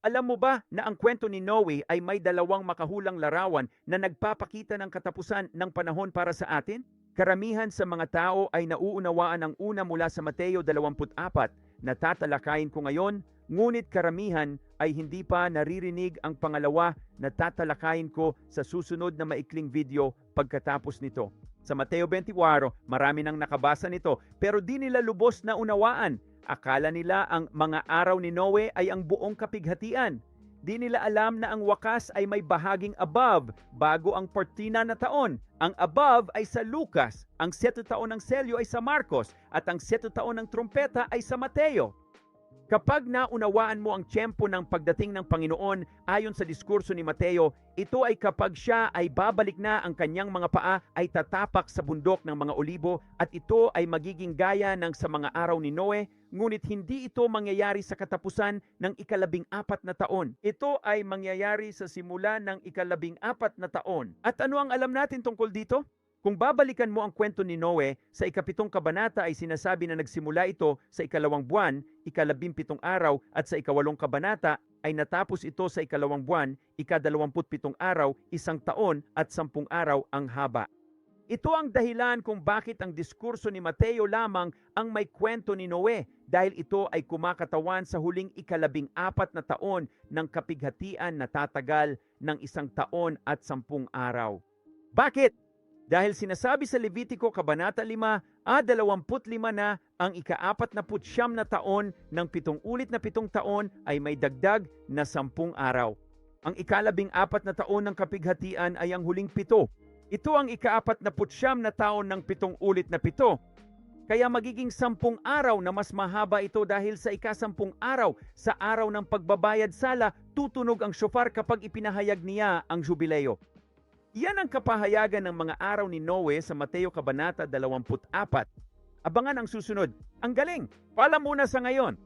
Alam mo ba na ang kwento ni Noe ay may dalawang makahulang larawan na nagpapakita ng katapusan ng panahon para sa atin? Karamihan sa mga tao ay nauunawaan ang una mula sa Mateo 24 na tatalakayin ko ngayon, ngunit karamihan ay hindi pa naririnig ang pangalawa na tatalakayin ko sa susunod na maikling video pagkatapos nito. Sa Mateo 24, marami nang nakabasa nito pero di nila lubos na unawaan. Akala nila ang mga araw ni Noe ay ang buong kapighatian. Di nila alam na ang wakas ay may bahaging above bago ang 14 na taon. Ang above ay sa Lucas, ang 7 taon ng selyo ay sa Marcos, at ang 7 taon ng trumpeta ay sa Mateo. Kapag naunawaan mo ang tiyempo ng pagdating ng Panginoon ayon sa diskurso ni Mateo, ito ay kapag siya ay babalik na ang kanyang mga paa ay tatapak sa bundok ng mga olibo at ito ay magiging gaya ng sa mga araw ni Noe, ngunit hindi ito mangyayari sa katapusan ng ika-14 na taon. Ito ay mangyayari sa simula ng ika-14 na taon. At ano ang alam natin tungkol dito? Kung babalikan mo ang kwento ni Noe, sa ika-7 kabanata ay sinasabi na nagsimula ito sa ika-2 buwan, ika-17 araw, at sa ika-8 kabanata ay natapos ito sa ika-2 buwan, ika-27 araw, 1 taon, at 10 araw ang haba. Ito ang dahilan kung bakit ang diskurso ni Mateo lamang ang may kwento ni Noe, dahil ito ay kumakatawan sa huling ika-14 na taon ng kapighatian na tatagal ng 1 taon at 10 araw. Bakit? Dahil sinasabi sa Levitico Kabanata 5, 25 na ang ika-49 na taon ng 7 ulit na 7 taon ay may dagdag na 10 araw. Ang ika-14 na taon ng kapighatian ay ang huling 7. Ito ang ika-49 na taon ng 7 ulit na 7. Kaya magiging 10 araw na mas mahaba ito dahil sa ika-10 araw, sa araw ng pagbabayad sala, tutunog ang shofar kapag ipinahayag niya ang jubileo. Yan ang kapahayagan ng mga araw ni Noe sa Mateo Kabanata 24. Abangan ang susunod. Ang galing! Paalam muna sa ngayon.